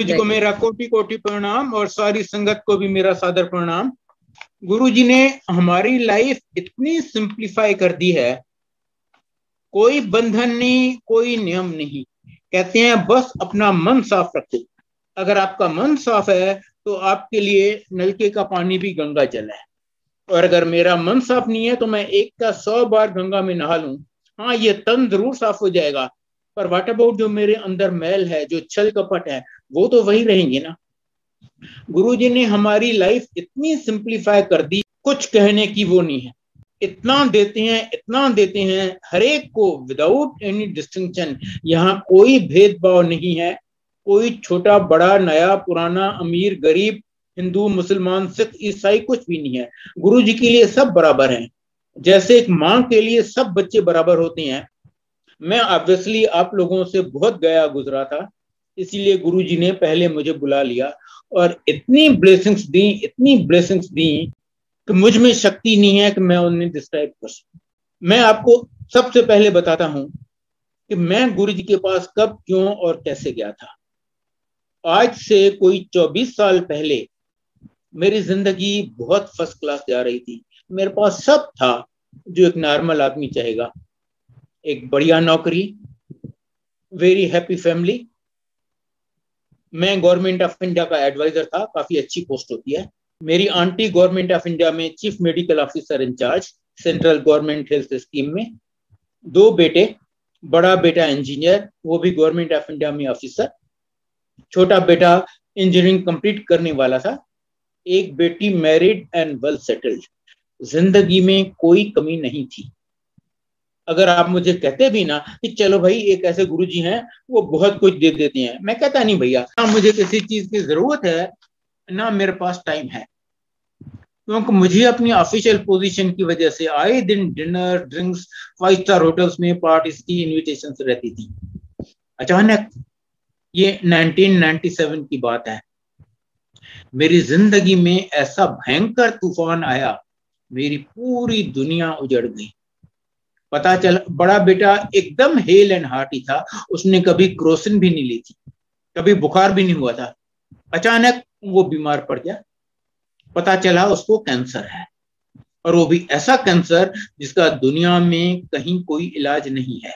जी को मेरा कोटि कोटि प्रणाम और सारी संगत को भी मेरा सादर प्रणाम। गुरु जी ने हमारी लाइफ इतनी सिंप्लीफाई कर दी है, कोई बंधन नहीं, कोई नियम नहीं। कहते हैं बस अपना मन साफ रखो। अगर आपका मन साफ है तो आपके लिए नलके का पानी भी गंगा जल है। और अगर मेरा मन साफ नहीं है तो मैं एक का 100 बार गंगा में नहा लूं, हाँ ये तन जरूर साफ हो जाएगा, पर व्हाट अबाउट जो मेरे अंदर मैल है, जो छल कपट है, वो तो वही रहेंगे ना। गुरुजी ने हमारी लाइफ इतनी सिंप्लीफाई कर दी, कुछ कहने की वो नहीं है। इतना देते हैं, इतना देते हैं हर एक को विदाउट एनी डिस्टिंक्शन। यहाँ कोई भेदभाव नहीं है, कोई छोटा बड़ा, नया पुराना, अमीर गरीब, हिंदू मुसलमान सिख ईसाई कुछ भी नहीं है। गुरु जी के लिए सब बराबर हैं। जैसे एक माँ के लिए सब बच्चे बराबर होते हैं। मैं ऑब्वियसली आप लोगों से बहुत गया गुजरा था, इसीलिए गुरु जी ने पहले मुझे बुला लिया और इतनी ब्लेसिंग्स दी, इतनी ब्लेसिंग्स दी कि मुझ में शक्ति नहीं है कि मैं उन्हें डिस्क्राइब कर सकूं। मैं आपको सबसे पहले बताता हूं कि मैं गुरु जी के पास कब, क्यों और कैसे गया था। आज से कोई 24 साल पहले मेरी जिंदगी बहुत फर्स्ट क्लास जा रही थी। मेरे पास सब था जो एक नॉर्मल आदमी चाहेगा। एक बढ़िया नौकरी, वेरी हैप्पी फैमिली। मैं गवर्नमेंट ऑफ इंडिया का एडवाइजर था, काफी अच्छी पोस्ट होती है। मेरी आंटी गवर्नमेंट ऑफ इंडिया में chief medical officer in charge, central government health scheme में। 2 बेटे, बड़ा बेटा इंजीनियर, वो भी गवर्नमेंट ऑफ इंडिया में ऑफिसर। छोटा बेटा इंजीनियरिंग कंप्लीट करने वाला था। एक बेटी मैरिड एंड वेल सेटल्ड। जिंदगी में कोई कमी नहीं थी। अगर आप मुझे कहते भी ना कि चलो भाई एक ऐसे गुरुजी हैं वो बहुत कुछ दे देते हैं, मैं कहता नहीं भैया, ना मुझे किसी चीज की जरूरत है ना मेरे पास टाइम है, क्योंकि मुझे अपनी ऑफिशियल पोजीशन की वजह से आए दिन डिनर, ड्रिंक्स, 5 स्टार होटल्स में पार्टीज की इन्विटेशन रहती थी। अचानक ये 1997 की बात है, मेरी जिंदगी में ऐसा भयंकर तूफान आया, मेरी पूरी दुनिया उजड़ गई। पता चला बड़ा बेटा एकदम हेल एंड हार्टी था, उसने कभी क्रोसिन भी नहीं ली थी, कभी बुखार भी नहीं हुआ था। अचानक वो बीमार पड़ गया। पता चला उसको कैंसर है, और वो भी ऐसा कैंसर जिसका दुनिया में कहीं कोई इलाज नहीं है।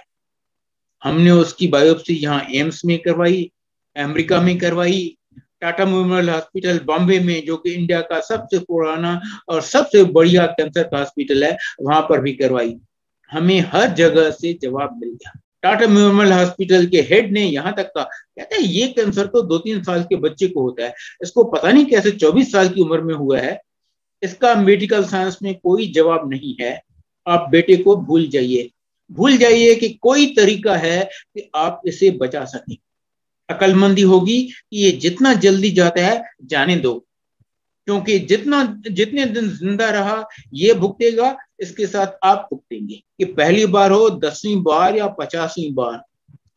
हमने उसकी बायोप्सी यहाँ एम्स में करवाई, अमेरिका में करवाई, टाटा मेमोरियल हॉस्पिटल बॉम्बे में, जो कि इंडिया का सबसे पुराना और सबसे बढ़िया कैंसर का हॉस्पिटल है, वहां पर भी करवाई। हमें हर जगह से जवाब मिल गया। टाटा मेमोरियल हॉस्पिटल के हेड ने यहाँ तक कहा, कहते हैं ये कैंसर तो 2-3 साल के बच्चे को होता है, इसको पता नहीं कैसे 24 साल की उम्र में हुआ है, इसका मेडिकल साइंस में कोई जवाब नहीं है, आप बेटे को भूल जाइए, भूल जाइए कि कोई तरीका है कि आप इसे बचा सकें। अकलमंदी होगी कि ये जितना जल्दी जाता है जाने दो, क्योंकि जितने दिन जिंदा रहा ये भुगतेगा, इसके साथ आप भुगतेंगे। कि पहली बार हो, 10वीं बार या 50वीं बार,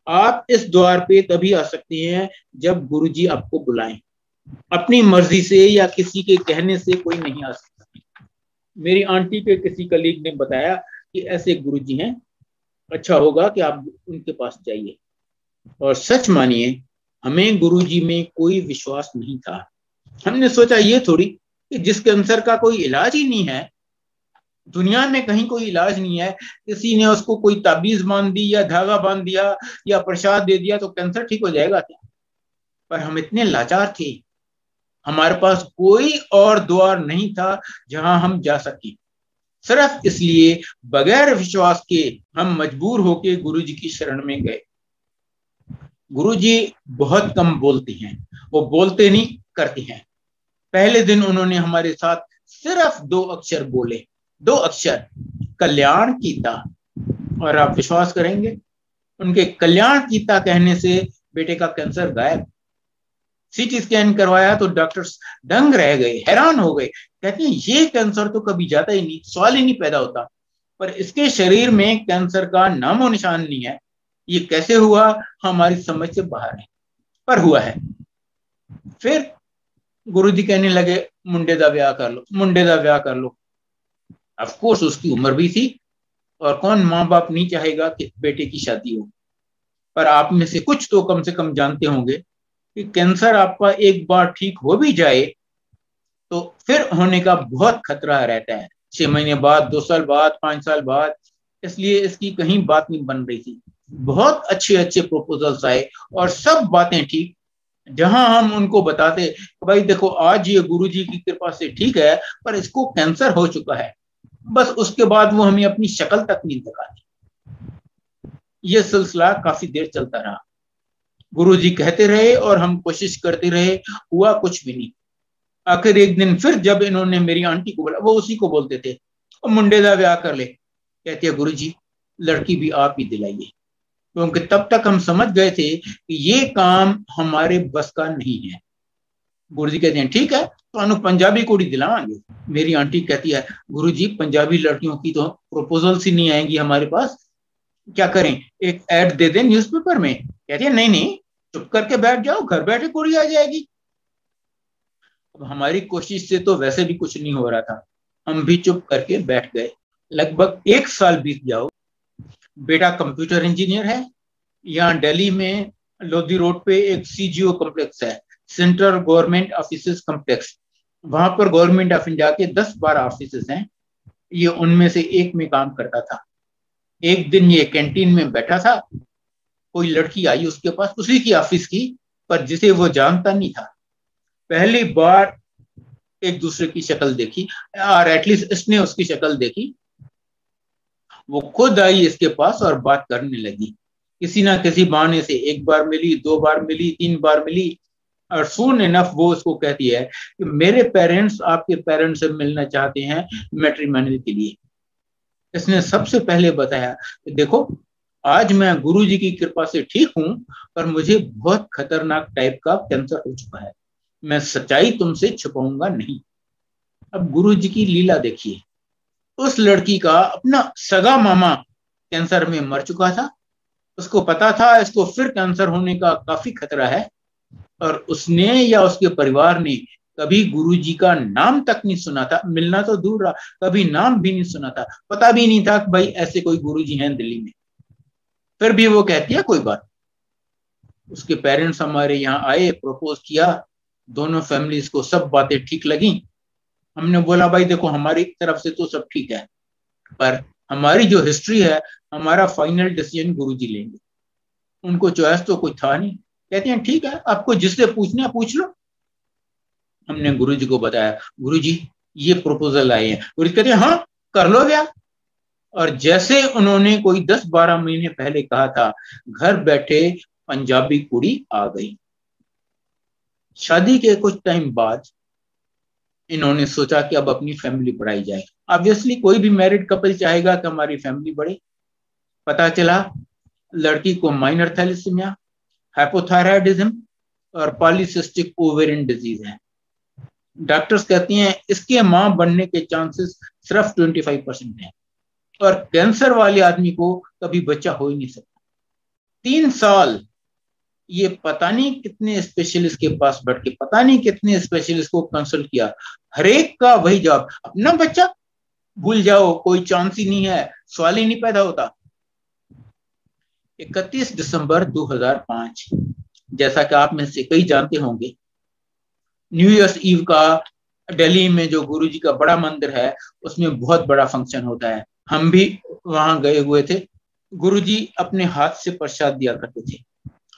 आप इस द्वार पे तभी आ सकते हैं जब गुरुजी आपको बुलाएं। अपनी मर्जी से या किसी के कहने से कोई नहीं आ सकता। मेरी आंटी के किसी कलीग ने बताया कि ऐसे गुरुजी हैं, अच्छा होगा कि आप उनके पास जाइए। और सच मानिए, हमें गुरुजी में कोई विश्वास नहीं था। हमने सोचा ये थोड़ी कि जिस कैंसर का कोई इलाज ही नहीं है, दुनिया में कहीं कोई इलाज नहीं है, किसी ने उसको कोई ताबीज बांध दी या धागा बांध दिया या प्रसाद दे दिया तो कैंसर ठीक हो जाएगा क्या? पर हम इतने लाचार थे, हमारे पास कोई और द्वार नहीं था जहां हम जा सके। सिर्फ इसलिए बगैर विश्वास के हम मजबूर होके गुरुजी की शरण में गए। गुरुजी बहुत कम बोलते हैं, वो बोलते नहीं करते हैं। पहले दिन उन्होंने हमारे साथ सिर्फ 2 अक्षर बोले, 2 अक्षर, कल्याण कीता। और आप विश्वास करेंगे, उनके कल्याण कीता कहने से बेटे का कैंसर गायब। सीटी स्कैन करवाया तो डॉक्टर्स दंग रह गए, हैरान हो गए, कहते हैं ये कैंसर तो कभी जाता ही नहीं, सवाल ही नहीं पैदा होता, पर इसके शरीर में कैंसर का नामो निशान नहीं है, ये कैसे हुआ हमारी समझ से बाहर है, पर हुआ है। फिर गुरुजी कहने लगे मुंडे दा ब्याह कर लो, मुंडे दा ब्याह कर लो। ऑफ कोर्स उसकी उम्र भी थी, और कौन माँ बाप नहीं चाहेगा कि बेटे की शादी हो। पर आप में से कुछ तो कम से कम जानते होंगे कि कैंसर आपका एक बार ठीक हो भी जाए तो फिर होने का बहुत खतरा रहता है, 6 महीने बाद, 2 साल बाद, 5 साल बाद। इसलिए इसकी कहीं बात नहीं बन रही थी। बहुत अच्छे अच्छे प्रपोजल्स आए और सब बातें ठीक। जहां हम उनको बताते भाई देखो आज ये गुरुजी की कृपा से ठीक है, पर इसको कैंसर हो चुका है, बस उसके बाद वो हमें अपनी शक्ल तक नहीं दिखाती। ये सिलसिला काफी देर चलता रहा। गुरुजी कहते रहे और हम कोशिश करते रहे, हुआ कुछ भी नहीं। आखिर एक दिन फिर जब इन्होंने मेरी आंटी को बोला, वो उसी को बोलते थे, मुंडे का ब्याह कर ले। कहते हैं गुरुजी लड़की भी आप ही दिलाइए, क्योंकि तब तक हम समझ गए थे कि ये काम हमारे बस का नहीं है। गुरुजी कहते हैं ठीक है तो पंजाबी कुड़ी दिलावांगे। मेरी आंटी कहती है गुरुजी पंजाबी लड़कियों की तो प्रपोजल्स ही नहीं आएंगी हमारे पास, क्या करें, एक ऐड दे दें न्यूज़पेपर में। कहती है नहीं नहीं, चुप करके बैठ जाओ, घर बैठे कुड़ी आ जाएगी। अब हमारी कोशिश से तो वैसे भी कुछ नहीं हो रहा था, हम भी चुप करके बैठ गए। लगभग 1 साल बीत जाओ। बेटा कंप्यूटर इंजीनियर है, यहाँ दिल्ली में लोधी रोड पे एक CGO कॉम्प्लेक्स है, सेंट्रल गवर्नमेंट ऑफिसेस कॉम्प्लेक्स। वहां पर गवर्नमेंट ऑफ इंडिया के 10-12 ऑफिसेस हैं, ये उनमें से एक में काम करता था। एक दिन ये कैंटीन में बैठा था, कोई लड़की आई उसके पास, उसी की ऑफिस की, पर जिसे वो जानता नहीं था। पहली बार एक दूसरे की शक्ल देखी, और एटलीस्ट इसने उसकी शक्ल देखी। वो खुद आई इसके पास और बात करने लगी, किसी ना किसी बहाने से 1 बार मिली, 2 बार मिली, 3 बार मिली, और सून इनफ वो उसको कहती है कि मेरे पेरेंट्स आपके पेरेंट्स से मिलना चाहते हैं मैट्रिमोनियल के लिए। इसने सबसे पहले बताया कि देखो आज मैं गुरुजी की कृपा से ठीक हूं, पर मुझे बहुत खतरनाक टाइप का कैंसर हो चुका है, मैं सच्चाई तुमसे छुपाऊंगा नहीं। अब गुरुजी की लीला देखिए, उस लड़की का अपना सगा मामा कैंसर में मर चुका था, उसको पता था इसको फिर कैंसर होने का काफी खतरा है, और उसने या उसके परिवार ने कभी गुरुजी का नाम तक नहीं सुना था, मिलना तो दूर रहा, कभी नाम भी नहीं सुना था, पता भी नहीं था कि भाई ऐसे कोई गुरुजी हैं दिल्ली में। फिर भी वो कहती है कोई बात। उसके पेरेंट्स हमारे यहाँ आए, प्रपोज किया, दोनों फैमिलीज को सब बातें ठीक लगी। हमने बोला भाई देखो हमारी तरफ से तो सब ठीक है, पर हमारी जो हिस्ट्री है, हमारा फाइनल डिसीजन गुरुजी लेंगे, उनको चॉइस तो कोई था नहीं। कहते हैं ठीक है, आपको जिससे पूछना है पूछ लो। हमने गुरुजी को बताया, गुरुजी ये प्रपोजल आए हैं। गुरुजी कहते हैं हाँ कर लो ब्याह। और जैसे उन्होंने कोई 10-12 महीने पहले कहा था, घर बैठे पंजाबी कुड़ी आ गई। शादी के कुछ टाइम बाद इन्होंने सोचा कि अब अपनी फैमिली बढ़ाई जाए। ऑब्वियसली कोई भी मैरिड कपल चाहेगा कि हमारी फैमिली बढ़े। पता चला लड़की को माइनर थैलेसीमिया, हाइपोथायराइडिज्म और पॉलीसिस्टिक ओवेरियन डिजीज है। डॉक्टर्स कहती हैं इसके मां बनने के चांसेस सिर्फ 25% हैं, और कैंसर वाले आदमी को कभी बच्चा हो ही नहीं सकता। 3 साल ये पता नहीं कितने स्पेशलिस्ट के पास बैठ के, पता नहीं कितने स्पेशलिस्ट को कंसल्ट किया, हर एक का वही जवाब, अपना बच्चा भूल जाओ, कोई चांस ही नहीं है, सवाल ही नहीं पैदा होता। 31 दिसंबर 2005, जैसा कि आप में से कई जानते होंगे, न्यू ईयर्स ईव का दिल्ली में जो गुरुजी का बड़ा मंदिर है उसमें बहुत बड़ा फंक्शन होता है। हम भी वहां गए हुए थे। गुरुजी अपने हाथ से प्रसाद दिया करते थे।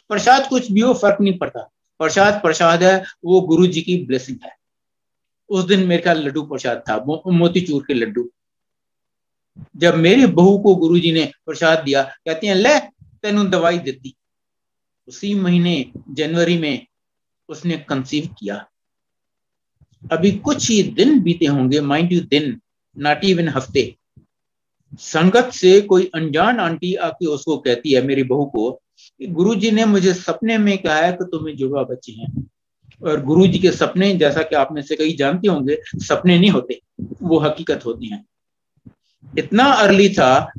प्रसाद कुछ भी हो फर्क नहीं पड़ता, प्रसाद प्रसाद है, वो गुरुजी की ब्लेसिंग है। उस दिन मेरे ख्याल लड्डू प्रसाद था, मोतीचूर के लड्डू। जब मेरी बहू को गुरुजी ने प्रसाद दिया, कहती हैं ले तेनू दवाई देती। उसी महीने जनवरी में उसने कंसीव किया। अभी कुछ ही दिन बीते होंगे, माइंड यू दिन, नॉट इवन हफ्ते, संगत से कोई अनजान आंटी आके उसको कहती है, मेरी बहू को, कि गुरुजी ने मुझे सपने में कहा है कि तुम्हें जुड़वा बच्चे हैं। और गुरुजी के सपने, जैसा कि आप में से कई जानते होंगे, सपने नहीं होते, वो हकीकत होती हैं। इतना अर्ली था,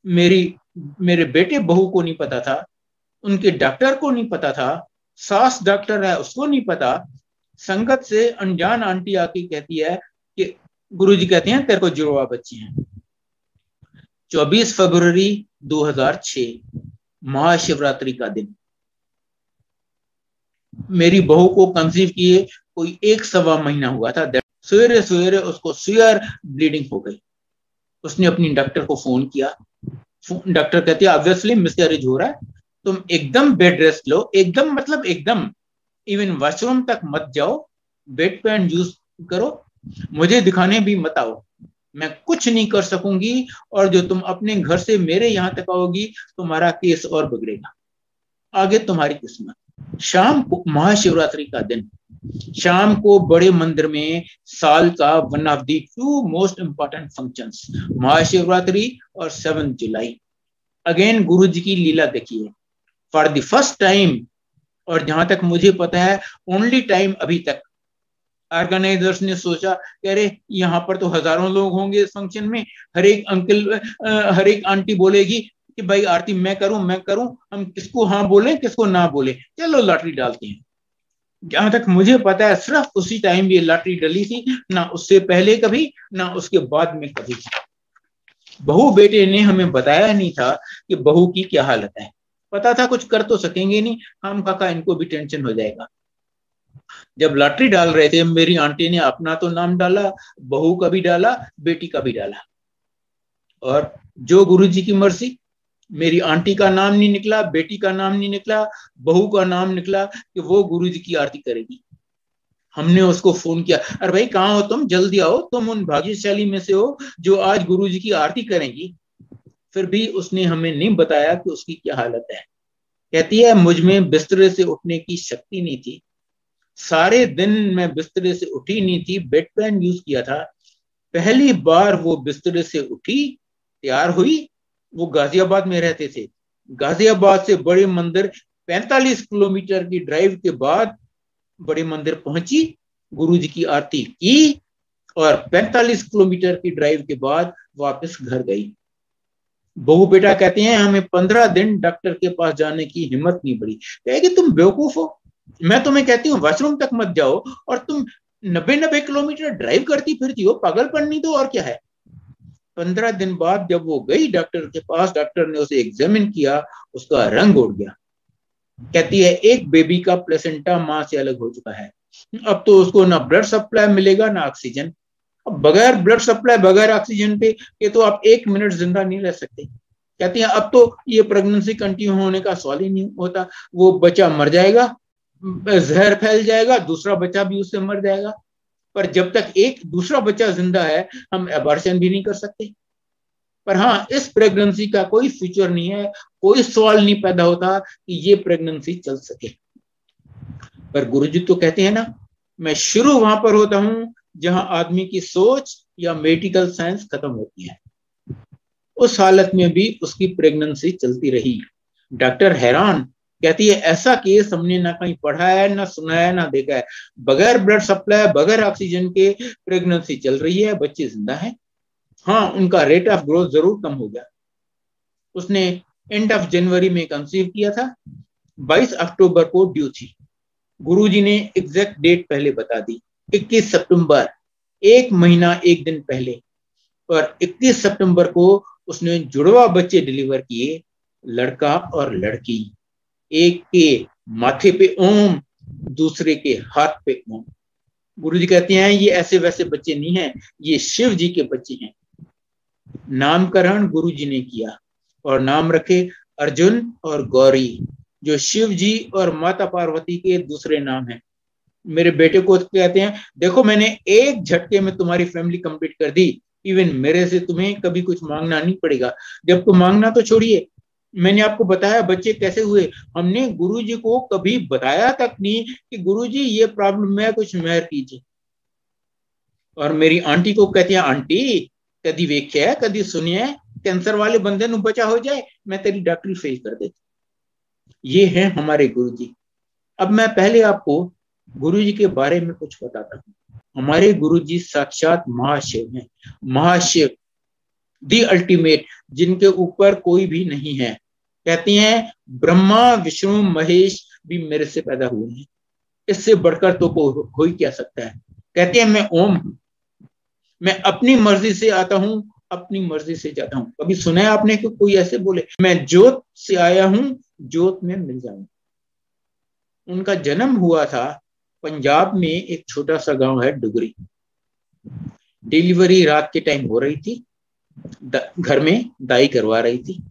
मेरे बेटे बहू को नहीं पता था, उनके डॉक्टर को नहीं पता था, सास डॉक्टर है उसको नहीं पता। संगत से अनजान आंटी आके कहती है कि गुरुजी कहते हैं तेरे को जुड़वा बच्चे हैं। 24 फरवरी 2006 महाशिवरात्रि का दिन। मेरी बहू को कंसीव किए कोई 1-1.25 महीना हुआ था। सवेरे सवेरे उसको सीवियर ब्लीडिंग हो गई। उसने अपनी डॉक्टर को फोन किया। डॉक्टर कहती है ऑब्वियसली मिसकैरेज हो रहा है, तुम एकदम बेड रेस्ट लो, एकदम मतलब एकदम, इवन वॉशरूम तक मत जाओ, बेड पे एंड यूज करो, मुझे दिखाने भी मत आओ, मैं कुछ नहीं कर सकूंगी, और जो तुम अपने घर से मेरे यहां तक आओगी तुम्हारा केस और बिगड़ेगा, आगे तुम्हारी किस्मत। शाम को महाशिवरात्रि का दिन, शाम को बड़े मंदिर में साल का one of the 2 most important functions, Mahashivratri और 7 जुलाई। अगेन गुरु जी की लीला देखिए, फॉर द फर्स्ट टाइम, और जहां तक मुझे पता है ओनली टाइम अभी तक, ऑर्गेनाइजर्स ने सोचा कि अरे यहाँ पर तो हजारों लोग होंगे इस फंक्शन में, हर एक अंकल हर एक आंटी बोलेगी कि भाई आरती मैं करूं, हम किसको हाँ बोले किसको ना बोले, चलो लॉटरी डालते हैं। जहां तक मुझे पता है सिर्फ उसी टाइम ये लॉटरी डली थी, ना उससे पहले कभी, ना उसके बाद में कभी। बहू बेटे ने हमें बताया नहीं था कि बहू की क्या हालत है, पता था कुछ कर तो सकेंगे नहीं, हम काका इनको भी टेंशन हो जाएगा। जब लॉटरी डाल रहे थे मेरी आंटी ने अपना तो नाम डाला, बहू का भी डाला, बेटी का भी डाला, और जो गुरुजी की मर्जी, मेरी आंटी का नाम नहीं निकला, बेटी का नाम नहीं निकला, बहू का नाम निकला कि वो गुरुजी की आरती करेगी। हमने उसको फोन किया, अरे भाई कहाँ हो तुम, जल्दी आओ, तुम उन भाग्यशाली में से हो जो आज गुरुजी की आरती करेंगी। फिर भी उसने हमें नहीं बताया कि उसकी क्या हालत है। कहती है मुझ में बिस्तरे से उठने की शक्ति नहीं थी, सारे दिन मैं बिस्तरे से उठी नहीं थी, बेड पैन यूज किया था। पहली बार वो बिस्तरे से उठी, तैयार हुई, वो गाजियाबाद में रहते थे, गाजियाबाद से बड़े मंदिर 45 किलोमीटर की ड्राइव के बाद बड़े मंदिर पहुंची, गुरुजी की आरती की, और 45 किलोमीटर की ड्राइव के बाद वापस घर गई। बहू बेटा कहते हैं हमें 15 दिन डॉक्टर के पास जाने की हिम्मत नहीं पड़ी। कहेगी तुम बेवकूफ हो, मैं तुम्हें कहती हूँ वॉशरूम तक मत जाओ और तुम 90 किलोमीटर ड्राइव करती फिरती हो, पागलपन नहीं तो और क्या है। 15 दिन बाद जब वो गई डॉक्टर के पास, डॉक्टर ने उसे एग्जामिन किया, उसका रंग उड़ गया। कहती है एक बेबी का प्लेसेंटा मां से अलग हो चुका है, अब तो उसको ना ब्लड सप्लाई मिलेगा ना ऑक्सीजन। अब बगैर ब्लड सप्लाई बगैर ऑक्सीजन के तो आप 1 मिनट जिंदा नहीं रह सकते। कहती हैं अब तो ये प्रेगनेंसी कंटिन्यू होने का सवाल ही नहीं होता, वो बच्चा मर जाएगा, जहर फैल जाएगा, दूसरा बच्चा भी उससे मर जाएगा, पर जब तक एक दूसरा बच्चा जिंदा है हम एबॉर्शन भी नहीं कर सकते। पर हाँ, इस प्रेगनेंसी का कोई फ्यूचर नहीं है, कोई सवाल नहीं पैदा होता कि ये प्रेगनेंसी चल सके। पर गुरुजी तो कहते हैं ना, मैं शुरू वहां पर होता हूं जहां आदमी की सोच या मेडिकल साइंस खत्म होती है। उस हालत में भी उसकी प्रेगनेंसी चलती रही। डॉक्टर हैरान, कहती है ऐसा केस हमने ना कहीं पढ़ा है, ना सुना है, ना देखा है, बगैर ब्लड सप्लाई बगैर ऑक्सीजन के प्रेगनेंसी चल रही है, बच्चे जिंदा हैं। हाँ, उनका रेट ऑफ ग्रोथ जरूर कम हो गया। उसने एंड ऑफ जनवरी में कंसीव किया था, 22 अक्टूबर को ड्यू थी। गुरुजी ने एग्जैक्ट डेट पहले बता दी, 21 सितंबर, 1 महीना 1 दिन पहले, और 21 सितंबर को उसने जुड़वा बच्चे डिलीवर किए, लड़का और लड़की। एक के माथे पे ओम, दूसरे के हाथ पे ओम। गुरुजी कहते हैं ये ऐसे वैसे बच्चे नहीं हैं, ये शिव जी के बच्चे हैं। नामकरण गुरुजी ने किया और नाम रखे अर्जुन और गौरी, जो शिव जी और माता पार्वती के दूसरे नाम हैं। मेरे बेटे को कहते हैं देखो मैंने एक झटके में तुम्हारी फैमिली कंप्लीट कर दी, इवन मेरे से तुम्हें कभी कुछ मांगना नहीं पड़ेगा। जब तो मांगना तो छोड़िए, मैंने आपको बताया बच्चे कैसे हुए, हमने गुरुजी को कभी बताया तक नहीं कि गुरुजी ये प्रॉब्लम है, कुछ मेहर कीजिए। और मेरी आंटी को कहती है आंटी कदी वेख्या कदी सुनिया कैंसर वाले बंदे नु बचा हो जाए, मैं तेरी डॉक्टरी फेल कर देती। ये है हमारे गुरुजी। अब मैं पहले आपको गुरुजी के बारे में कुछ बताता हूँ। हमारे गुरुजी साक्षात महाशिव हैं, महाशिव दी अल्टीमेट, जिनके ऊपर कोई भी नहीं है। कहती हैं ब्रह्मा विष्णु महेश भी मेरे से पैदा हुए हैं, इससे बढ़कर तो हो ही क्या सकता है। कहते हैं मैं ओम हूं, मैं अपनी मर्जी से आता हूं, अपनी मर्जी से जाता हूं। कभी सुना है आपने कि कोई ऐसे बोले मैं ज्योत से आया हूं, ज्योत में मिल जाऊं। उनका जन्म हुआ था पंजाब में, एक छोटा सा गांव है डुगरी। डिलीवरी रात के टाइम हो रही थी, घर में दाई करवा रही थी।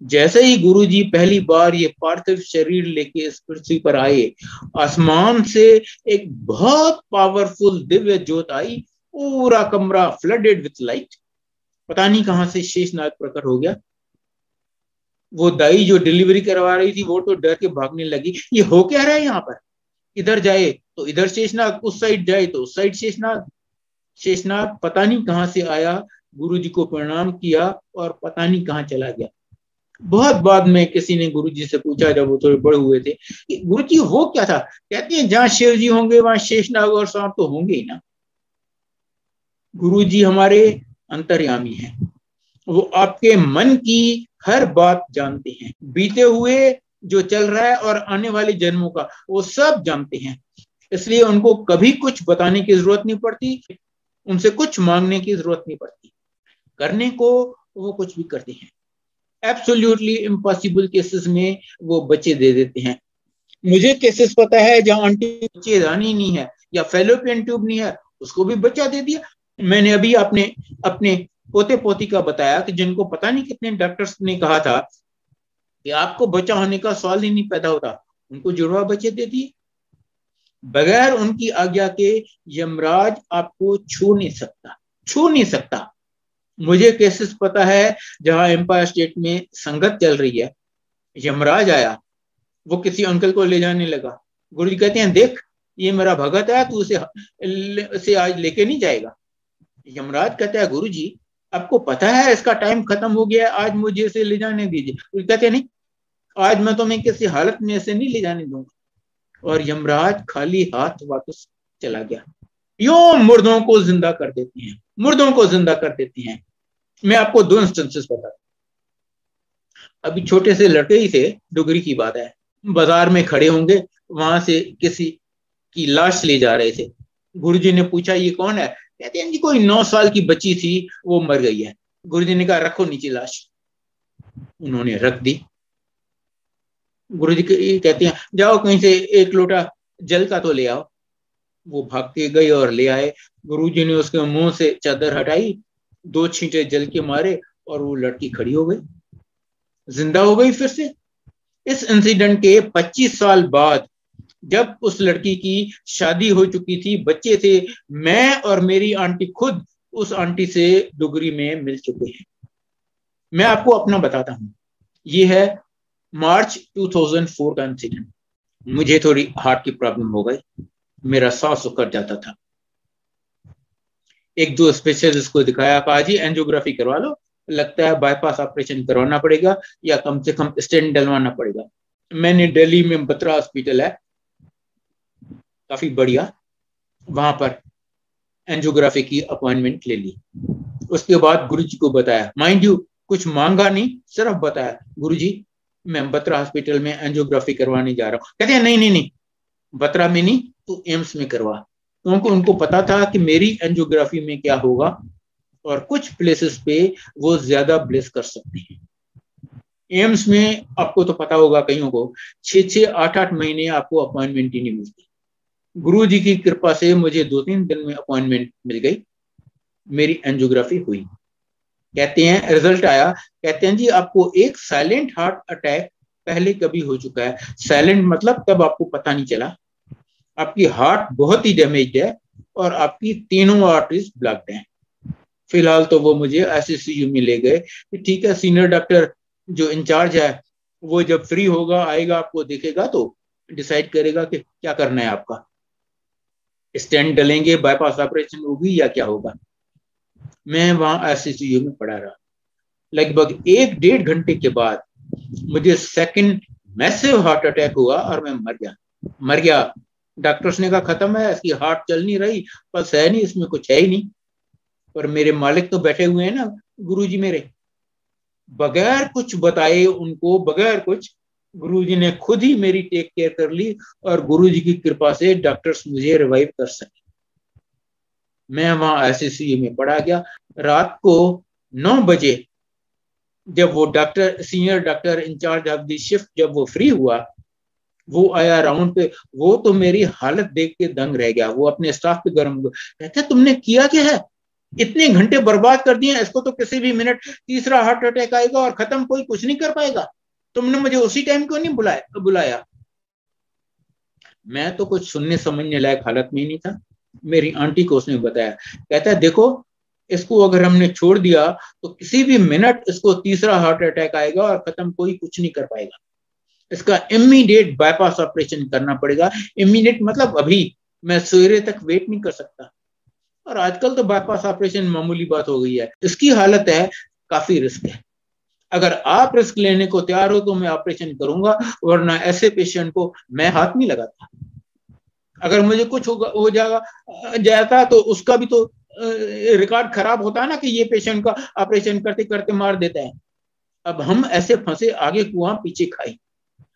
जैसे ही गुरुजी पहली बार ये पार्थिव शरीर लेके इस पृथ्वी पर आए, आसमान से एक बहुत पावरफुल दिव्य ज्योत आई, पूरा कमरा फ्लडेड विथ लाइट। पता नहीं कहां से शेषनाग प्रकट हो गया। वो दाई जो डिलीवरी करवा रही थी वो तो डर के भागने लगी, ये हो क्या रहा है यहाँ पर? इधर जाए तो इधर शेषनाग, उस साइड जाए तो उस साइड शेषनाग। शेषनाग पता नहीं कहां से आया, गुरुजी को प्रणाम किया और पता नहीं कहां चला गया। बहुत बाद में किसी ने गुरुजी से पूछा, जब वो थोड़े बड़े हुए थे, कि गुरुजी वो क्या था? कहते हैं जहां शिव जी होंगे वहां शेषनाग और सांप तो होंगे ही ना। गुरुजी हमारे अंतर्यामी हैं, वो आपके मन की हर बात जानते हैं, बीते हुए जो चल रहा है और आने वाले जन्मों का वो सब जानते हैं। इसलिए उनको कभी कुछ बताने की जरूरत नहीं पड़ती, उनसे कुछ मांगने की जरूरत नहीं पड़ती, करने को वो कुछ भी करते हैं। एब्सोल्युटली इम्पॉसिबल केसेस में वो बच्चे दे देते हैं। मुझे केसेस पता है जहां आंटी बच्चे दानी नहीं है या फेलोपियन ट्यूब नहीं है, उसको भी बच्चा दे दिया। मैंने अभी अपने पोते पोती का बताया कि जिनको पता नहीं कितने डॉक्टर्स ने कहा था कि आपको बच्चा होने का सवाल ही नहीं पैदा होता, उनको जुड़वा बच्चे दे दिए। बगैर उनकी आज्ञा के यमराज आपको छू नहीं सकता, छू नहीं सकता। मुझे केसेस पता है जहां एम्पायर स्टेट में संगत चल रही है, यमराज आया, वो किसी अंकल को ले जाने लगा। गुरु जी कहते हैं देख ये मेरा भगत है, तू उसे आज लेके नहीं जाएगा। यमराज कहता है गुरु जी आपको पता है इसका टाइम खत्म हो गया है, आज मुझे इसे ले जाने दीजिए। गुरु कहते हैं नहीं, आज मैं तुम्हें किसी हालत में इसे नहीं ले जाने दूंगा। और यमराज खाली हाथ वापस चला गया। यूं मुर्दों को जिंदा कर देते हैं, मुर्दों को जिंदा कर देते हैं। मैं आपको 2 इंस्टेंसेस बताता हूं। अभी छोटे से लड़के ही थे, डुगरी की बात है, बाजार में खड़े होंगे, वहां से किसी की लाश ले जा रहे थे। गुरुजी ने पूछा ये कौन है? कहते हैं जी कोई 9 साल की बच्ची थी, वो मर गई है। गुरुजी ने कहा रखो नीचे लाश। उन्होंने रख दी। गुरुजी कहते हैं जाओ कहीं से एक लोटा जल का तो ले आओ। वो भाग के गए और ले आए। गुरुजी ने उसके मुंह से चादर हटाई, 2 छींटे जल के मारे और वो लड़की खड़ी हो गई, जिंदा हो गई फिर से। इस इंसिडेंट के 25 साल बाद जब उस लड़की की शादी हो चुकी थी, बच्चे थे, मैं और मेरी आंटी खुद उस आंटी से डुगरी में मिल चुके हैं। मैं आपको अपना बताता हूं, ये है मार्च 2004 का इंसिडेंट। मुझे थोड़ी हार्ट की प्रॉब्लम हो गई, मेरा सांस उखड़ जाता था। 1-2 स्पेशलिस्ट को दिखाया, कहा जी एंजियोग्राफी करवा लो, लगता है बाईपास ऑपरेशन करवाना पड़ेगा या कम से कम स्टेंट डलवाना पड़ेगा। मैंने दिल्ली में बत्रा हॉस्पिटल है, काफी बढ़िया, वहां पर एंजियोग्राफी की अपॉइंटमेंट ले ली। उसके बाद गुरुजी को बताया, माइंड यू कुछ मांगा नहीं, सिर्फ बताया गुरुजी मैं बत्रा हॉस्पिटल में एंजियोग्राफी करवाने जा रहा हूँ। कहते हैं नहीं नहीं नहीं, बत्रा में नहीं, तू एम्स में करवा। क्योंकि उनको पता था कि मेरी एंजियोग्राफी में क्या होगा और कुछ प्लेसेस पे वो ज्यादा ब्लेस कर सकते हैं। एम्स में आपको तो पता होगा, कईयों को 6-6, 8-8 महीने आपको अपॉइंटमेंट ही नहीं मिलती। गुरु जी की कृपा से मुझे 2-3 दिन में अपॉइंटमेंट मिल गई, मेरी एंजियोग्राफी हुई। कहते हैं रिजल्ट आया, कहते हैं जी आपको एक साइलेंट हार्ट अटैक पहले कभी हो चुका है। साइलेंट मतलब तब आपको पता नहीं चला, आपकी हार्ट बहुत ही डैमेज है और आपकी तीनों आर्टरीज ब्लॉक्ड हैं। फिलहाल तो वो मुझे ICU में ले गए कि ठीक है, सीनियर डॉक्टर जो इंचार्ज है वो जब फ्री होगा आएगा, आपको देखेगा तो डिसाइड करेगा कि क्या करना है आपका, स्टेंट डलेंगे, बाईपास ऑपरेशन होगी या क्या होगा। मैं वहां ICU में पड़ा रहा। लगभग 1-1.5 घंटे के बाद मुझे सेकंड मैसिव हार्ट अटैक हुआ और मैं मर गया। डॉक्टर्स ने कहा खत्म है, इसकी हार्ट चल नहीं रही, बस है नहीं, इसमें कुछ है ही नहीं। पर मेरे मालिक तो बैठे हुए हैं ना, गुरुजी मेरे, बगैर कुछ बताए उनको, बगैर कुछ, गुरुजी ने खुद ही मेरी टेक केयर कर ली और गुरुजी की कृपा से डॉक्टर्स मुझे रिवाइव कर सके। मैं वहां ICU में पड़ा गया। रात को 9 बजे जब वो doctor, senior doctor in charge of the shift, जब वो फ्री हुआ, वो आया राउंड पे, वो तो मेरी हालत देख के दंग रह गया। वो अपने स्टाफ पे गर्म हो गया, कहते तुमने किया क्या है, इतने घंटे बर्बाद कर दिए, इसको तो किसी भी मिनट तीसरा हार्ट अटैक आएगा और खत्म, कोई कुछ नहीं कर पाएगा, तुमने मुझे उसी टाइम क्यों नहीं बुलाया। मैं तो कुछ सुनने समझने लायक हालत में ही नहीं था। मेरी आंटी को उसने बताया, कहता है देखो इसको अगर हमने छोड़ दिया तो किसी भी मिनट इसको तीसरा हार्ट अटैक आएगा और खत्म, कोई कुछ नहीं कर पाएगा, इसका इमीडिएट बाईपास ऑपरेशन करना पड़ेगा। इमीडिएट मतलब अभी, मैं सवेरे तक वेट नहीं कर सकता। और आजकल तो बाईपास ऑपरेशन मामूली बात हो गई है। इसकी हालत है काफी रिस्क है, अगर आप रिस्क लेने को तैयार हो तो मैं ऑपरेशन करूंगा, वरना ऐसे पेशेंट को मैं हाथ नहीं लगाता। अगर मुझे कुछ हो जाता तो उसका भी तो रिकॉर्ड खराब होता है ना, कि ये पेशेंट का ऑपरेशन करते करते मार देता है। अब हम ऐसे फंसे आगे कुआं पीछे खाई,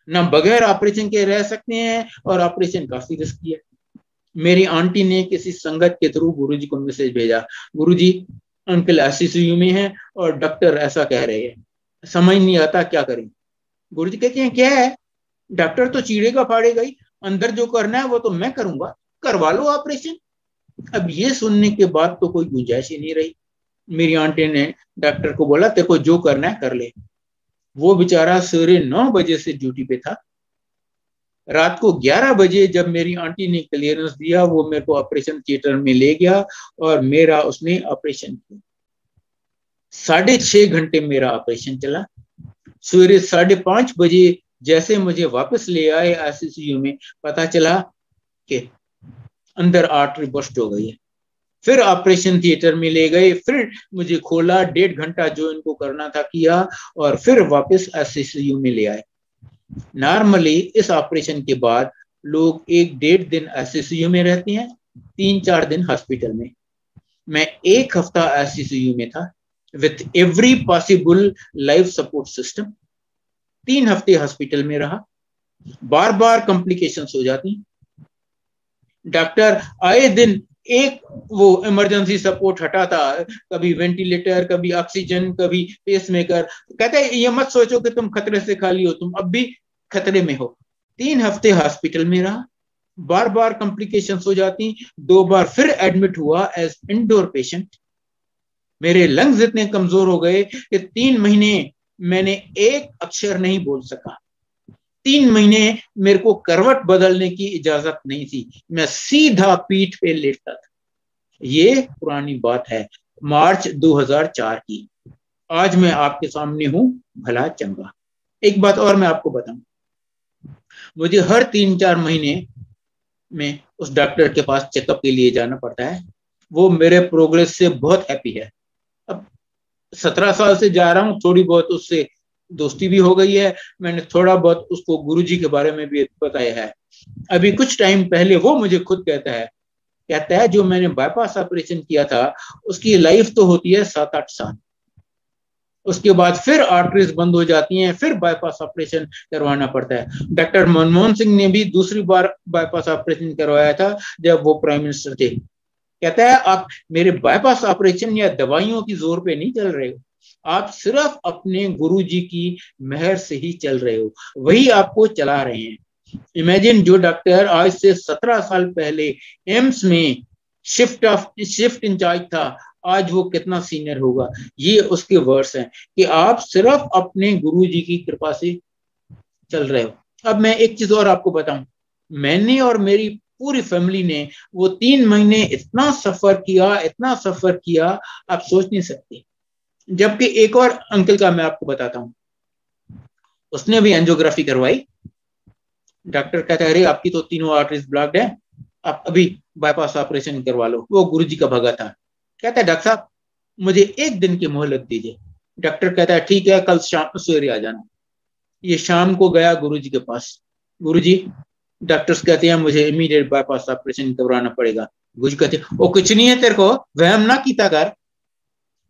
ना बगैर ऑपरेशन के रह सकते हैं, और ऑपरेशन काफी रिस्की है। मेरी आंटी ने किसी संगत के थ्रू गुरुजी को मैसेज भेजा, गुरुजी अंकल आईसीयू में है और डॉक्टर ऐसा कह रहे हैं, समझ नहीं आता क्या करें। गुरुजी कहते हैं क्या है, डॉक्टर तो चीड़ेगा फाड़ेगा ही, अंदर जो करना है वो तो मैं करूंगा, करवा लो ऑपरेशन। अब ये सुनने के बाद तो कोई गुंजाइश ही नहीं रही। मेरी आंटी ने डॉक्टर को बोला तेरे को जो करना है कर ले। वो बेचारा सवेरे 9 बजे से ड्यूटी पे था, रात को 11 बजे जब मेरी आंटी ने क्लियरेंस दिया, वो मेरे को ऑपरेशन थिएटर में ले गया और मेरा उसने ऑपरेशन किया। 6.5 घंटे मेरा ऑपरेशन चला। सवेरे 5:30 बजे जैसे मुझे वापस ले आए आईसीयू में, पता चला कि अंदर आर्टरी बस्ट हो गई है। फिर ऑपरेशन थिएटर में ले गए, फिर मुझे खोला, 1.5 घंटा जो इनको करना था किया, और फिर वापस आईसीयू में ले आए। नॉर्मली इस ऑपरेशन के बाद लोग 1-1.5 दिन आईसीयू में रहते हैं, 3-4 दिन हॉस्पिटल में। मैं 1 हफ्ता आईसीयू में था with every possible life support system. 3 हफ्ते हॉस्पिटल में रहा, बार बार कॉम्प्लिकेशंस हो जाती, डॉक्टर आए दिन एक वो इमरजेंसी सपोर्ट हटाता, कभी वेंटिलेटर, कभी ऑक्सीजन, कभी पेसमेकर। कहते हैं ये मत सोचो कि तुम खतरे से खाली हो, तुम अब भी खतरे में हो। 3 हफ्ते हॉस्पिटल में रहा, बार बार कॉम्प्लिकेशंस हो जाती, 2 बार फिर एडमिट हुआ एज इंडोर पेशेंट। मेरे लंग्स इतने कमजोर हो गए कि 3 महीने मैंने एक अक्षर नहीं बोल सका। 3 महीने मेरे को करवट बदलने की इजाजत नहीं थी, मैं सीधा पीठ पे लेटता था। ये पुरानी बात है, मार्च 2004 की। आज मैं आपके सामने हूं भला चंगा। एक बात और मैं आपको बताऊं, मुझे हर 3-4 महीने में उस डॉक्टर के पास चेकअप के लिए जाना पड़ता है। वो मेरे प्रोग्रेस से बहुत हैप्पी है। अब 17 साल से जा रहा हूं, थोड़ी बहुत उससे दोस्ती भी हो गई है, मैंने थोड़ा बहुत उसको गुरुजी के बारे में भी बताया है। अभी कुछ टाइम पहले वो मुझे खुद कहता है जो मैंने बाईपास ऑपरेशन किया था उसकी लाइफ तो होती है 7-8 साल, उसके बाद फिर आर्टरीज बंद हो जाती हैं, फिर बाईपास ऑपरेशन करवाना पड़ता है। डॉक्टर मनमोहन सिंह ने भी दूसरी बार बाईपास ऑपरेशन करवाया था जब वो प्राइम मिनिस्टर थे। कहता है आप मेरे बाईपास ऑपरेशन या दवाइयों की जोर पे नहीं चल रहे हो, आप सिर्फ अपने गुरुजी की मेहर से ही चल रहे हो, वही आपको चला रहे हैं। इमेजिन, जो डॉक्टर आज से 17 साल पहले एम्स में शिफ्ट इंचार्ज था, आज वो कितना सीनियर होगा। ये उसके वर्ड्स हैं कि आप सिर्फ अपने गुरुजी की कृपा से चल रहे हो। अब मैं एक चीज और आपको बताऊं, मैंने और मेरी पूरी फैमिली ने वो 3 महीने इतना सफर किया, आप सोच नहीं सकते। जबकि एक और अंकल का मैं आपको बताता हूं, उसने भी एंजियोग्राफी करवाई। डॉक्टर कहता है अरे आपकी तो तीनों आर्टरीज ब्लॉक्ड है, आप अभी बाईपास ऑपरेशन करवा लो। वो गुरुजी का भगा था। कहता है डॉक्टर साहब मुझे 1 दिन की मोहलत दीजिए। डॉक्टर कहता है ठीक है, कल शाम सवेरे आ जाना। ये शाम को गया गुरुजी के पास। गुरुजी, डॉक्टर्स कहते हैं मुझे इमीडिएट बाईपास ऑपरेशन करवाना पड़ेगा। गुरुजी कहते हैं वो कुछ नहीं है, तेरे को वहम ना कीता कर।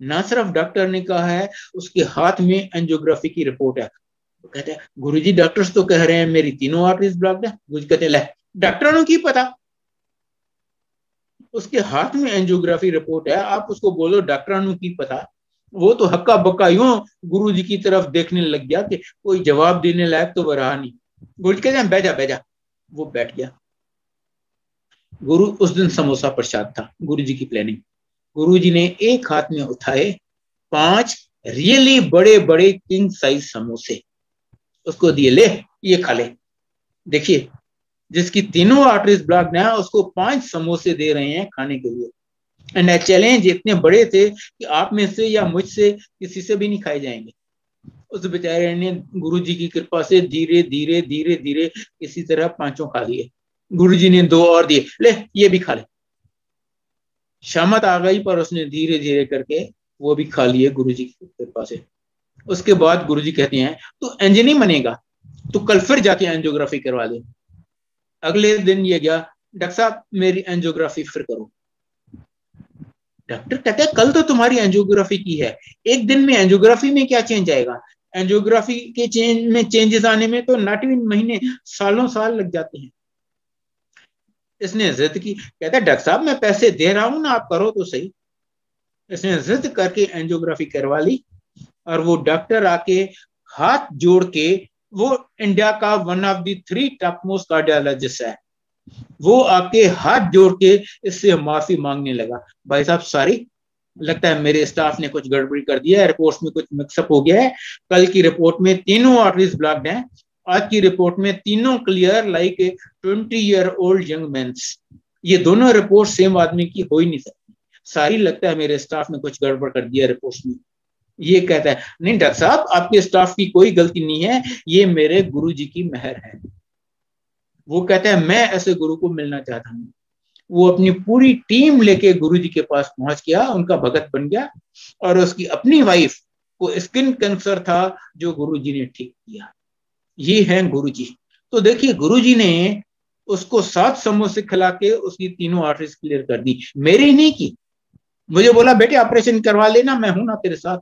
ना सिर्फ डॉक्टर ने कहा है, उसके हाथ में एंजियोग्राफी की रिपोर्ट है। तो कहते हैं गुरुजी डॉक्टर्स तो कह रहे हैं मेरी तीनों आर्टरीज ब्लॉक्ड है। गुरुजी कहते हैं डॉक्टरों ने की पता, उसके हाथ में एंजियोग्राफी रिपोर्ट है, आप उसको बोलो डॉक्टरों ने की पता। वो तो हक्का बक्का यूं गुरुजी की तरफ देखने लग गया कि कोई जवाब देने लायक तो वो रहा नहीं। गुरु जी कहते हैं बैठ जा। वो बैठ गया। गुरु उस दिन समोसा प्रसाद था, गुरु जी की प्लानिंग। गुरु जी ने एक हाथ में उठाए 5 रियली बड़े बड़े किंग साइज समोसे, उसको दिए, ले ये खा ले। देखिए, जिसकी तीनों आर्टरीज ब्लॉक है उसको 5 समोसे दे रहे हैं खाने के लिए। एंड चैलेंज इतने बड़े थे कि आप में से या मुझसे किसी से भी नहीं खाए जाएंगे। उस बेचारे ने गुरु जी की कृपा से धीरे धीरे धीरे धीरे किसी तरह 5 खा लिए। गुरु जी ने 2 और दिए, ले ये भी खा ले। शामत आ गई पर उसने धीरे धीरे करके वो भी खा लिए गुरु जी की कृपा से। उसके बाद गुरु जी कहते हैं तू एंजिन नहीं बनेगा, तो कल फिर जाके एंजियोग्राफी करवा ले। अगले दिन ये गया, डॉक्टर साहब मेरी एंजियोग्राफी फिर करो। डॉक्टर कहते हैं कल तो तुम्हारी एंजियोग्राफी की है, एक दिन में एंजियोग्राफी में क्या चेंज आएगा? एंजियोग्राफी के चेंजेस आने में तो नॉट इवन महीने, सालों साल लग जाते हैं। इसने जिद की, कहता है डॉक्टर साहब मैं पैसे दे रहा हूं ना, आप करो तो सही। इसने जिद करके एंजियोग्राफी करवा ली और वो डॉक्टर आके हाथ जोड़ के, वो इंडिया का one of the 3 top most cardiologist है, वो आके हाथ जोड़ के इससे माफी मांगने लगा। भाई साहब सॉरी, लगता है मेरे स्टाफ ने कुछ गड़बड़ी कर दिया है, रिपोर्ट्स में कुछ मिक्सअप हो गया है। कल की रिपोर्ट में तीनों आर्टरीज ब्लॉक्ड हैं, आज की रिपोर्ट में तीनों clear like 20-year-old young man. ये दोनों रिपोर्ट सेम आदमी की हो ही नहीं सकती। सारी लगता है मेरे स्टाफ ने कुछ गड़बड़ कर दिया रिपोर्ट्स में। ये कहता है नहीं डॉक्टर साहब आपके स्टाफ की कोई गलती नहीं है, ये मेरे गुरु जी की मेहर है। वो कहता है मैं ऐसे गुरु को मिलना चाहता हूँ। वो अपनी पूरी टीम लेके गुरु जी के पास पहुंच गया, उनका भगत बन गया, और उसकी अपनी वाइफ को स्किन कैंसर था जो गुरु जी ने ठीक किया। ये है गुरु जी। तो देखिए गुरु जी ने उसको 7 समोसे खिला के उसकी तीनों आर्टरीज क्लियर कर दी, मेरी नहीं की। मुझे बोला बेटे ऑपरेशन करवा लेना, मैं हूं ना तेरे साथ।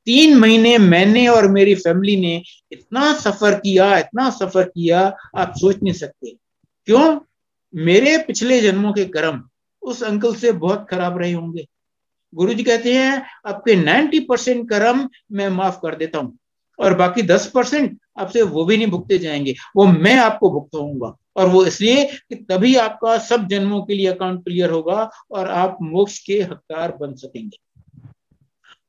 3 महीने मैंने और मेरी फैमिली ने इतना सफर किया, इतना सफर किया, आप सोच नहीं सकते। क्यों? मेरे पिछले जन्मों के कर्म उस अंकल से बहुत खराब रहे होंगे। गुरुजी कहते हैं आपके 90% कर्म मैं माफ कर देता हूं, और बाकी 10% आपसे वो भी नहीं भुगते जाएंगे, वो मैं आपको भुगतवाऊंगा। और वो इसलिए कि तभी आपका सब जन्मों के लिए अकाउंट क्लियर होगा और आप मोक्ष के हकदार बन सकेंगे।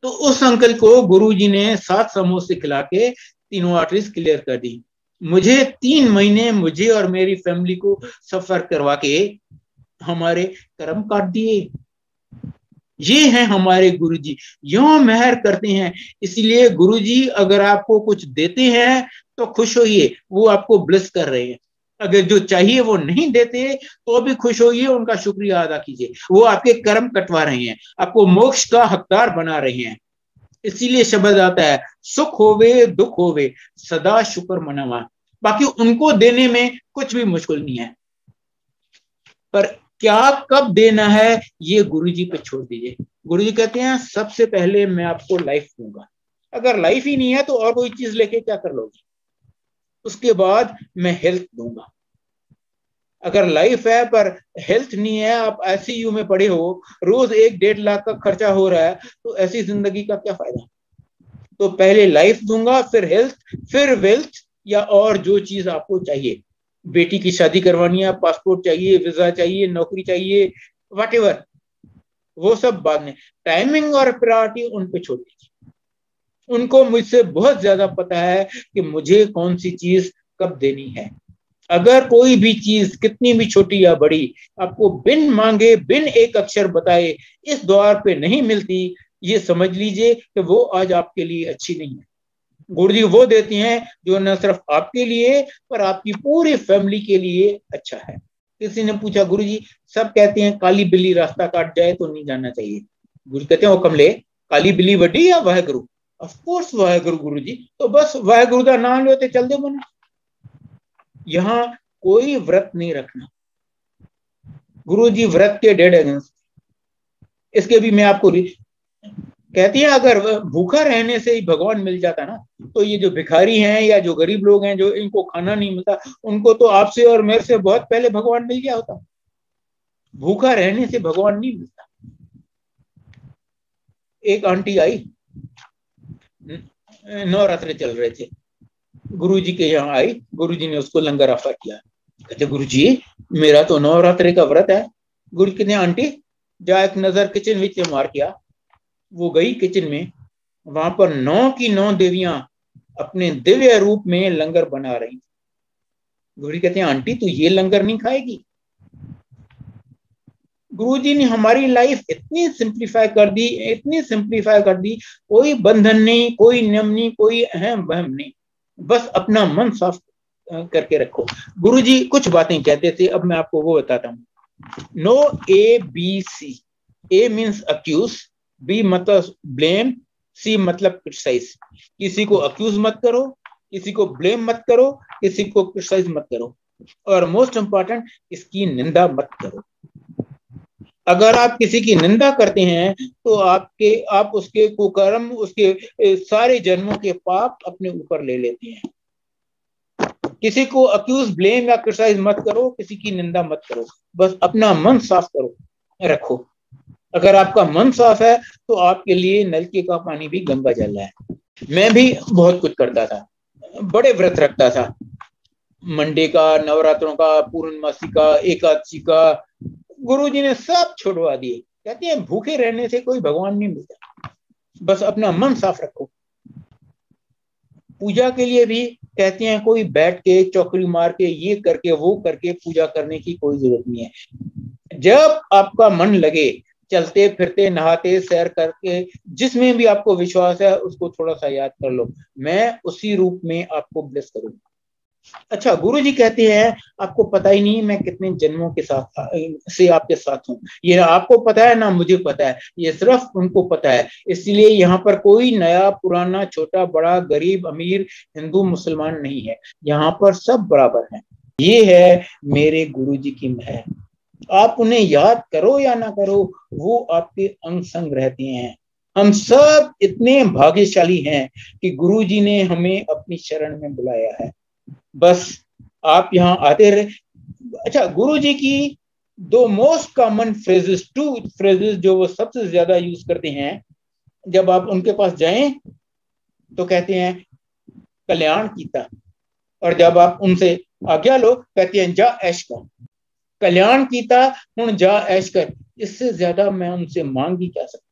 तो उस अंकल को गुरुजी ने 7 समोसे खिला के तीनों आर्टरीज क्लियर कर दी। मुझे 3 महीने मुझे और मेरी फैमिली को सफर करवा के हमारे कर्म काट दिए। ये हैं हमारे गुरुजी, यूं मेहर करते हैं। इसलिए गुरुजी अगर आपको कुछ देते हैं तो खुश होइए, वो आपको ब्लेस कर रहे हैं। अगर जो चाहिए वो नहीं देते तो भी खुश होइए, उनका शुक्रिया अदा कीजिए, वो आपके कर्म कटवा रहे हैं, आपको मोक्ष का हकदार बना रहे हैं। इसीलिए शब्द आता है सुख होवे दुख होवे सदा शुक्र मनावा। बाकी उनको देने में कुछ भी मुश्किल नहीं है, पर क्या कब देना है ये गुरुजी पे छोड़ दीजिए। गुरुजी कहते हैं सबसे पहले मैं आपको लाइफ दूंगा, अगर लाइफ ही नहीं है तो और कोई चीज लेके क्या कर लोगे। उसके बाद मैं हेल्थ दूंगा। अगर लाइफ है पर हेल्थ नहीं है, आप आईसीयू में पड़े हो, रोज 1-1.5 लाख का खर्चा हो रहा है, तो ऐसी जिंदगी का क्या फायदा। तो पहले लाइफ दूंगा, फिर हेल्थ, फिर वेल्थ, या और जो चीज आपको चाहिए। बेटी की शादी करवानी है, पासपोर्ट चाहिए, वीजा चाहिए, नौकरी चाहिए, व्हाटएवर, वो सब बाद में। टाइमिंग और प्रायोरिटी उन पे छोड़ दीजिए। उनको मुझसे बहुत ज्यादा पता है कि मुझे कौन सी चीज कब देनी है। अगर कोई भी चीज कितनी भी छोटी या बड़ी आपको बिन मांगे, बिन एक अक्षर बताए इस द्वार पे नहीं मिलती, ये समझ लीजिए कि वो आज आपके लिए अच्छी नहीं है। गुरुजी वो देती हैं जो न सिर्फ आपके लिए पर आपकी पूरी फैमिली के लिए अच्छा है। किसी ने पूछा गुरुजी सब कहते हैं काली बिल्ली रास्ता काट जाए तो नहीं जाना चाहिए। गुरु कहते हैं वो कमले, काली बिल्ली वड्डी या वाहेगुरु? ऑफ कोर्स वाहेगुरु गुरुजी, तो बस वाहेगुरु का नाम लेते चल दे मना। यहाँ कोई व्रत नहीं रखना, गुरुजी व्रत के डेड अगेंस्ट। इसके भी मैं आपको कहती है अगर भूखा रहने से ही भगवान मिल जाता ना, तो ये जो भिखारी हैं या जो गरीब लोग हैं जो इनको खाना नहीं मिलता, उनको तो आपसे और मेरे से बहुत पहले भगवान मिल गया होता। भूखा रहने से भगवान नहीं मिलता। एक आंटी आई, नवरात्र चल रहे थे, गुरु जी के यहाँ आई, गुरु जी ने उसको लंगर ऑफर किया। कहते गुरु जी मेरा तो नवरात्रि का व्रत है। गुरु कहते आंटी जा एक नजर किचन विच मार किया। वो गई किचन में, वहां पर 9 की 9 देवियां अपने दिव्य रूप में लंगर बना रही। गुरु कहते हैं आंटी तू ये लंगर नहीं खाएगी। गुरुजी ने हमारी लाइफ इतनी सिंप्लीफाई कर दी, इतनी सिंप्लीफाई कर दी। कोई बंधन नहीं, कोई नियम नहीं, कोई अहम वहम नहीं, बस अपना मन साफ करके रखो। गुरुजी कुछ बातें कहते थे, अब मैं आपको वो बताता हूँ। No A B C. A means accuse, B मतलब ब्लेम, सी मतलब क्रिटिसाइज। किसी को अक्यूज मत करो, किसी को ब्लेम मत करो, किसी को क्रिटिसाइज मत करो, और मोस्ट इंपॉर्टेंट इसकी निंदा मत करो। अगर आप किसी की निंदा करते हैं तो आप उसके कुकर्म, उसके सारे जन्मों के पाप अपने ऊपर ले लेते हैं। किसी को अक्यूज, ब्लेम या क्रिटिसाइज मत करो, किसी की निंदा मत करो, बस अपना मन साफ करो रखो। अगर आपका मन साफ है तो आपके लिए नलके का पानी भी गंगा जल है। मैं भी बहुत कुछ करता था, बड़े व्रत रखता था, मंडे का, नवरात्रों का, पूर्णमासी का, एकादशी का। गुरुजी ने सब छुड़वा दिए। कहते हैं भूखे रहने से कोई भगवान नहीं मिलता, बस अपना मन साफ रखो। पूजा के लिए भी कहते हैं कोई बैठ के चौकड़ी मार के ये करके वो करके पूजा करने की कोई जरूरत नहीं है। जब आपका मन लगे, चलते फिरते, नहाते, सैर करके, जिसमें भी आपको विश्वास है उसको थोड़ा सा याद कर लो, मैं उसी रूप में आपको ब्लेस करूंगा। अच्छा, गुरु जी कहते हैं आपको पता ही नहीं मैं कितने जन्मों के साथ से आपके साथ हूँ। ये आपको पता है ना मुझे पता है, ये सिर्फ उनको पता है। इसलिए यहाँ पर कोई नया पुराना, छोटा बड़ा, गरीब अमीर, हिंदू मुसलमान नहीं है, यहाँ पर सब बराबर हैं। ये है मेरे गुरु जी की महर। आप उन्हें याद करो या ना करो, वो आपके अंग संग रहते हैं। हम सब इतने भाग्यशाली हैं कि गुरु जी ने हमें अपनी शरण में बुलाया है। बस आप यहाँ आते रहे। अच्छा, गुरु जी की 2 मोस्ट कॉमन फ्रेजेस, 2 फ्रेजेस जो वो सबसे ज्यादा यूज करते हैं, जब आप उनके पास जाएं तो कहते हैं कल्याण कीता, और जब आप उनसे आज्ञा लो कहते हैं जा ऐश कर। कल्याण कीता, हुण जा ऐश कर, इससे ज्यादा मैं उनसे मांग ही क्या सकता।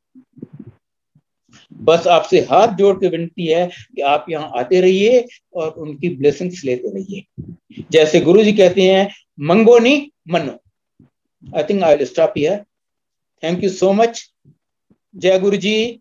बस आपसे हाथ जोड़ के विनती है कि आप यहाँ आते रहिए और उनकी ब्लेसिंग्स लेते रहिए। जैसे गुरु जी कहते हैं मंगो नहीं मनो। I think I will stop here. Thank you so much. जय गुरु जी।